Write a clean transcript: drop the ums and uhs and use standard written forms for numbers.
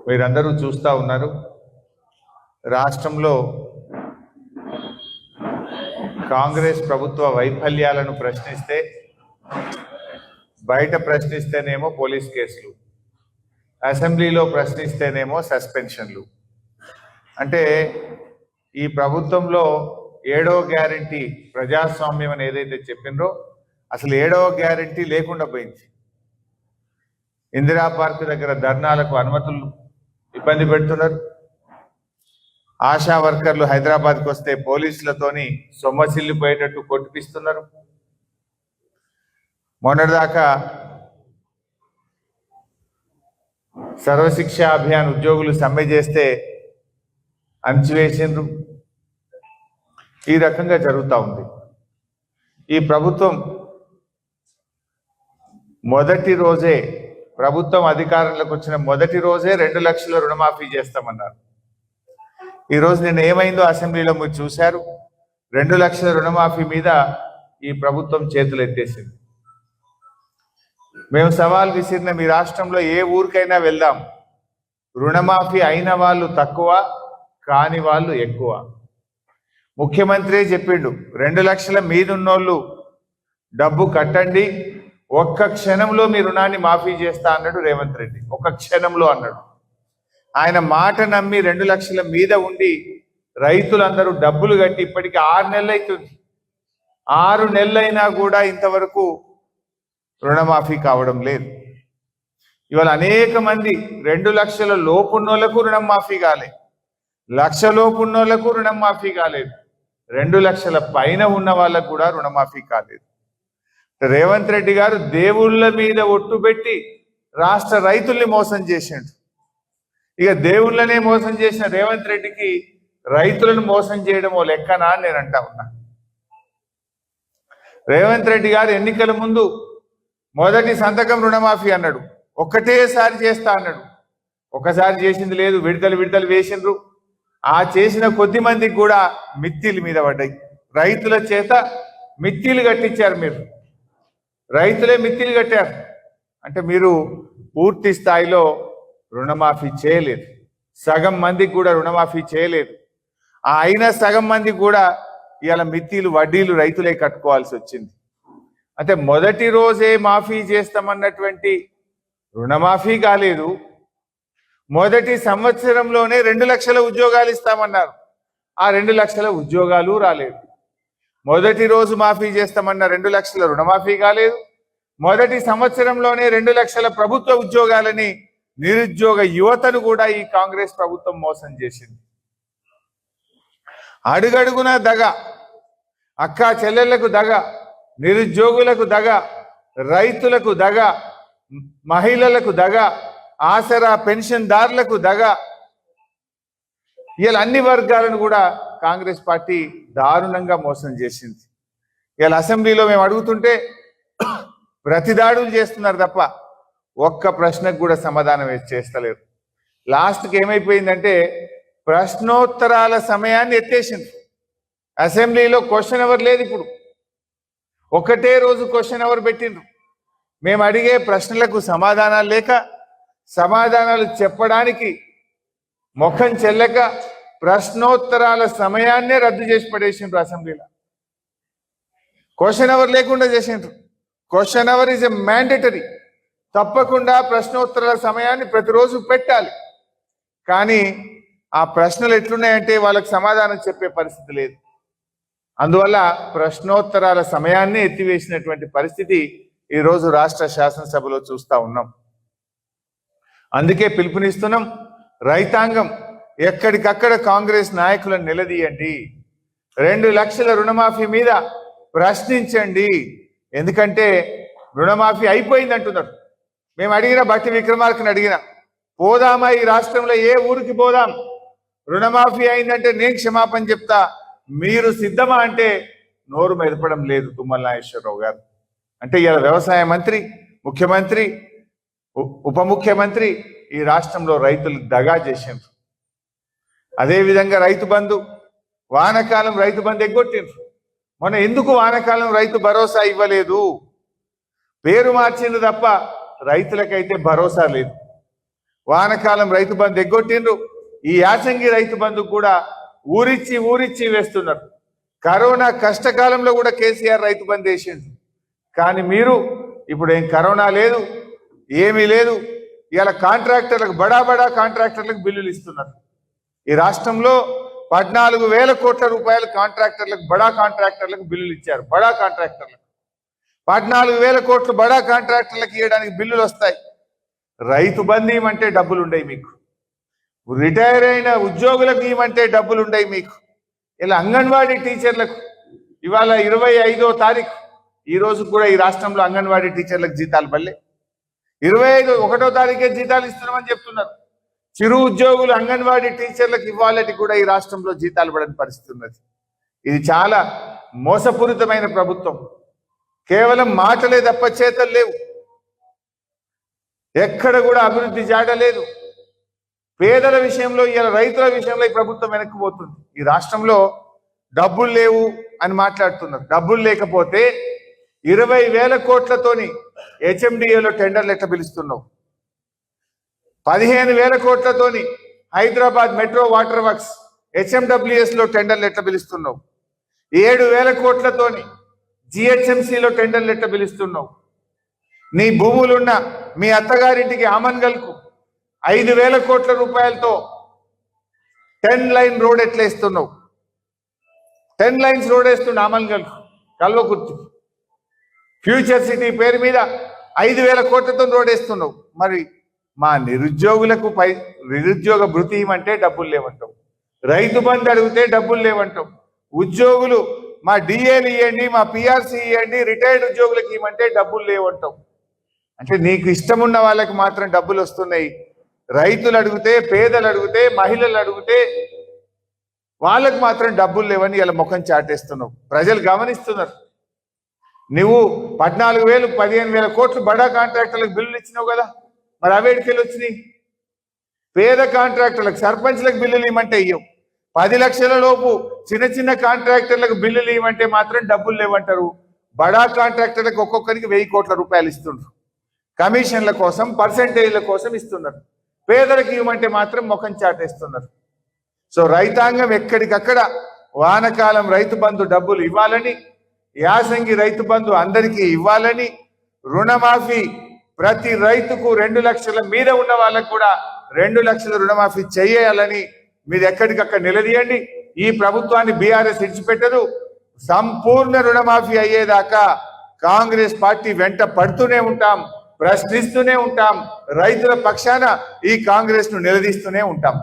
మీరందరూ చూస్తూ ఉన్నారు. రాష్ట్రంలో కాంగ్రెస్ ప్రభుత్వ వైఫల్యాలను ప్రశ్నిస్తే బయట ప్రశ్నిస్తేనేమో పోలీస్ కేసులు, అసెంబ్లీలో ప్రశ్నిస్తేనేమో సస్పెన్షన్లు. అంటే ఈ ప్రభుత్వంలో 7వ గ్యారంటీ ప్రజాస్వామ్యం అని ఏదైతే చెప్పిండ్రో అసలు 7వ గ్యారంటీ లేకుండా పోయింది. ఇందిరా పార్క్ దగ్గర ధర్నాలకు అనుమతులు ఇబ్బంది పెడుతున్నారు. ఆశా వర్కర్లు హైదరాబాద్కి వస్తే పోలీసులతోని సొమ్మసిల్లిపోయేటట్టు కొట్టిపిస్తున్నారు. మొన్నటిదాకా సర్వశిక్ష అభియాన్ ఉద్యోగులు సమ్మె చేస్తే అణచివేసిండ్రు. ఈ రకంగా జరుగుతూ ఉంది. ఈ ప్రభుత్వం మొదటి రోజే, ప్రభుత్వం అధికారంలోకి వచ్చిన మొదటి రోజే 2 లక్షల రుణమాఫీ చేస్తామన్నారు. ఈరోజు నిన్న ఏమైందో అసెంబ్లీలో మీరు చూశారు. 2 లక్షల రుణమాఫీ మీద ఈ ప్రభుత్వం చేతులు ఎత్తేసింది. మేము సవాల్ విసిరిన మీ రాష్ట్రంలో ఏ ఊరికైనా వెళ్దాం, రుణమాఫీ అయిన వాళ్ళు తక్కువ, కాని వాళ్ళు ఎక్కువ. ముఖ్యమంత్రి చెప్పిండు 2 లక్షల మీదున్నోళ్ళు డబ్బు కట్టండి, ఒక్క క్షణంలో మీ రుణాన్ని మాఫీ చేస్తా అన్నాడు రేవంత్ రెడ్డి. ఒక్క క్షణంలో అన్నాడు. ఆయన మాట నమ్మి 2 లక్షల మీద ఉండి రైతులందరూ డబ్బులు కట్టి ఇప్పటికీ 6 నెలలు అవుతుంది. 6 నెలలైనా కూడా ఇంతవరకు రుణమాఫీ కావడం లేదు. ఇవాళ అనేక మంది 2 లక్షల లోపున్నోళ్లకు రుణం మాఫీ కాలేదు, 1 లక్ష లోపున్నోళ్లకు రుణం మాఫీ కాలేదు, 2 లక్షల పైన ఉన్న వాళ్ళకు కూడా రుణమాఫీ కాలేదు. రేవంత్ రెడ్డి గారు దేవుళ్ళ మీద ఒట్టు పెట్టి రాష్ట్ర రైతుల్ని మోసం చేసిండు. ఇక దేవుళ్ళనే మోసం చేసిన రేవంత్ రెడ్డికి రైతులను మోసం చేయడం ఓ లెక్కనా అని నేను అంటా ఉన్నా. రేవంత్ రెడ్డి గారు ఎన్నికల ముందు మొదటి సంతకం రుణమాఫీ అన్నాడు, ఒక్కటేసారి చేస్తా అన్నాడు. ఒకసారి చేసింది లేదు, విడతలు వేసిండ్రు. ఆ చేసిన కొద్ది మందికి కూడా మిత్తిల మీద పడ్డాయి. రైతుల చేత మిత్తిలు కట్టించారు. మీరు రైతులే మిత్తిలు కట్టారు. అంటే మీరు పూర్తి స్థాయిలో రుణమాఫీ చేయలేదు. సగం మందికి కూడా రుణమాఫీ చేయలేదు. ఆ అయిన సగం మందికి కూడా ఇవాళ మిత్తిలు వడ్డీలు రైతులే కట్టుకోవాల్సి వచ్చింది. అంటే మొదటి రోజే మాఫీ చేస్తామన్నటువంటి రుణమాఫీ కాలేదు. మొదటి సంవత్సరంలోనే 2 లక్షల ఉద్యోగాలు ఇస్తామన్నారు. ఆ 2 లక్షల ఉద్యోగాలు రాలేదు. మొదటి రోజు మాఫీ చేస్తామన్న 2 లక్షల రుణమాఫీ కాలేదు. మొదటి సంవత్సరంలోనే 2 లక్షల ప్రభుత్వ ఉద్యోగాలని, నిరుద్యోగ యువతను కూడా ఈ కాంగ్రెస్ ప్రభుత్వం మోసం చేసింది. అడుగడుగున దగ, అక్కా చెల్లెళ్లకు దగ, నిరుద్యోగులకు దగ, రైతులకు దగ, మహిళలకు దగ, ఆసరా పెన్షన్దారులకు దగ. ఇలా అన్ని వర్గాలను కూడా కాంగ్రెస్ పార్టీ దారుణంగా మోసం చేసింది. ఇలా అసెంబ్లీలో మేము అడుగుతుంటే ప్రతిదాడులు చేస్తున్నారు తప్ప ఒక్క ప్రశ్నకు కూడా సమాధానం చేస్తలేరు. లాస్ట్కి ఏమైపోయిందంటే ప్రశ్నోత్తరాల సమయాన్ని ఎత్తేసింది. అసెంబ్లీలో క్వశ్చన్ అవర్ లేదు. ఇప్పుడు ఒకటే రోజు క్వశ్చన్ అవర్ పెట్టిండ్రు. మేము అడిగే ప్రశ్నలకు సమాధానాలు లేక, సమాధానాలు చెప్పడానికి ముఖం చెల్లక ప్రశ్నోత్తరాల సమయాన్నే రద్దు చేసి పడేసిండ్రు. అసెంబ్లీలో క్వశ్చన్ అవర్ లేకుండా చేసిండ్రు. Question hour is a mandatory. తప్పకుండా ప్రశ్నోత్తరాల సమయాన్ని ప్రతిరోజు పెట్టాలి. కానీ ఆ ప్రశ్నలు ఎట్లున్నాయంటే వాళ్ళకి సమాధానం చెప్పే పరిస్థితి లేదు. అందువల్ల ప్రశ్నోత్తరాల సమయాన్ని ఎత్తివేసినటువంటి పరిస్థితి ఈరోజు రాష్ట్ర శాసనసభలో చూస్తూ ఉన్నాం. అందుకే పిలుపునిస్తున్నాం, రైతాంగం ఎక్కడికక్కడ కాంగ్రెస్ నాయకులను నిలదీయండి, 2 లక్షల రుణమాఫీ మీద ప్రశ్నించండి. ఎందుకంటే రుణమాఫీ అయిపోయింది అంటున్నారు. మేము అడిగిన బట్టి విక్రమార్కని అడిగిన, పోదామా ఈ రాష్ట్రంలో ఏ ఊరికి పోదాం, రుణమాఫీ అయిందంటే నేను క్షమాపణ చెప్తా, మీరు సిద్ధమా అంటే నోరు మెదపడం లేదు తుమ్మల నాగేశ్వరరావు గారు. అంటే ఇలా వ్యవసాయ మంత్రి, ముఖ్యమంత్రి, ఉప ముఖ్యమంత్రి ఈ రాష్ట్రంలో రైతులు దగా చేసిండ్రు. అదేవిధంగా రైతు బంధు, వానకాలం రైతు బంధు ఎగ్గొట్టిండ్రు. మొన్న ఎందుకు వానకాలం రైతు భరోసా ఇవ్వలేదు? పేరు మార్చింది తప్ప రైతులకైతే భరోసా లేదు. వానకాలం రైతు బంధు ఎగ్గొట్టిండ్రు. ఈ యాసంగి రైతు బంధు కూడా ఊరిచ్చి వేస్తున్నారు. కరోనా కష్టకాలంలో కూడా కేసీఆర్ రైతు బంధు వేసిండు. కానీ మీరు ఇప్పుడు ఏం కరోనా లేదు, ఏమీ లేదు. ఇలా కాంట్రాక్టర్లకు బడా కాంట్రాక్టర్లకు బిల్లులు ఇస్తున్నారు. ఈ రాష్ట్రంలో 14,000 కోట్ల రూపాయలు కాంట్రాక్టర్లకు బడా కాంట్రాక్టర్లకు బిల్లులు ఇచ్చారు. బడా కాంట్రాక్టర్లకు 14,000 కోట్లు బడా కాంట్రాక్టర్లకు ఇవ్వడానికి బిల్లులు వస్తాయి. రైతు బంధు ఇవ్వమంటే డబ్బులు ఉండయి మీకు. రిటైర్ అయిన ఉద్యోగులకు ఇవ్వమంటే డబ్బులు ఉండయి మీకు. ఇలా అంగన్వాడీ టీచర్లకు ఇవాళ 25వ తారీఖు, ఈ రోజు కూడా ఈ రాష్ట్రంలో అంగన్వాడీ టీచర్లకు జీతాలు పడలే. 1వ తారీఖే జీతాలు ఇస్తున్నామని చెప్తున్నారు. చిరు ఉద్యోగులు అంగన్వాడీ టీచర్లకు ఇవ్వాలని కూడా ఈ రాష్ట్రంలో జీతాలు పడని పరిస్థితి ఉన్నది. ఇది చాలా మోసపూరితమైన ప్రభుత్వం. కేవలం మాటలే తప్ప చేతలు లేవు. ఎక్కడ కూడా అభివృద్ధి జాడలేదు. పేదల విషయంలో, ఇలా రైతుల విషయంలో ఈ ప్రభుత్వం వెనక్కిపోతుంది. ఈ రాష్ట్రంలో డబ్బులు లేవు అని మాట్లాడుతున్నారు. డబ్బులు లేకపోతే 20,000 కోట్లతోని హెచ్ఎండిఏలో టెండర్లు ఎట్లా పిలుస్తున్నావు? 15,000 కోట్లతోని Hyderabad metro water works HMWS లో టెండర్లు ఎట్లా పిలుస్తున్నావు? 7,000 కోట్లతోని జిహెచ్ఎంసీలో టెండర్లు ఎట్లా పిలుస్తున్నావు? నీ భూములున్న మీ అత్తగారింటికి ఆమన్గల్కు 5,000 కోట్ల రూపాయలతో 10 లైన్ రోడ్ ఎట్లా ఇస్తున్నావు? 10 లైన్స్ రోడ్ వేస్తున్న ఆమన్గల్కు, కల్వకుర్తికి. ఫ్యూచర్ సిటీ పేరు మీద 5,000 కోట్లతో రోడ్ వేస్తున్నావు. మరి మా నిరుద్యోగులకు నిరుద్యోగ భృతి ఇవ్వమంటే డబ్బులు లేవంటావు. రైతు బంధు అడిగితే డబ్బులు లేవంటావు. ఉద్యోగులు మా డిఏలు ఇవ్వండి, మా పిఆర్సీ ఇవ్వండి, రిటైర్డ్ ఉద్యోగులకు ఇవ్వమంటే డబ్బులు లేవంటావు. అంటే నీకు ఇష్టం ఉన్న వాళ్ళకి మాత్రం డబ్బులు వస్తున్నాయి. రైతులు అడిగితే, పేదలు అడిగితే, మహిళలు అడిగితే వాళ్ళకు మాత్రం డబ్బులు లేవని ఇలా ముఖం చాటేస్తున్నావు. ప్రజలు గమనిస్తున్నారు. నువ్వు 14,000, 15,000 కోట్లు బడా కాంట్రాక్టర్లకు బిల్లులు ఇచ్చినావు కదా, మరి అవేడికెళ్ళి వచ్చినాయి? పేద కాంట్రాక్టర్లకు, సర్పంచ్లకు బిల్లులు ఇవ్వమంటే ఇవ్వవు. 10 లక్షల లోపు చిన్న కాంట్రాక్టర్లకు బిల్లులు ఇవ్వమంటే మాత్రం డబ్బులు లేవంటారు. బడా కాంట్రాక్టర్లకు ఒక్కొక్కరికి 1,000 కోట్ల రూపాయలు ఇస్తుండ్రు. కమిషన్ల కోసం, పర్సెంటేజ్ల కోసం ఇస్తున్నారు. పేదలకు ఇవ్వమంటే మాత్రం ముఖం చాటేస్తున్నారు. సో రైతాంగం ఎక్కడికక్కడ వానకాలం రైతు బంధు డబ్బులు ఇవ్వాలని, యాసంగి రైతు బంధు అందరికీ ఇవ్వాలని, రుణమాఫీ ప్రతి రైతుకు 2 లక్షల మీద ఉన్న వాళ్ళకు కూడా 2 లక్షల రుణమాఫీ చేయాలని మీరు ఎక్కడికక్కడ నిలదీయండి. ఈ ప్రభుత్వాన్ని బీఆర్ఎస్ ఇడిచిపెట్టదు. సంపూర్ణ రుణమాఫీ అయ్యేదాకా కాంగ్రెస్ పార్టీ వెంట పడుతూనే ఉంటాం, ప్రశ్నిస్తూనే ఉంటాం. రైతుల పక్షాన ఈ కాంగ్రెస్ ను నిలదీస్తూనే ఉంటాం.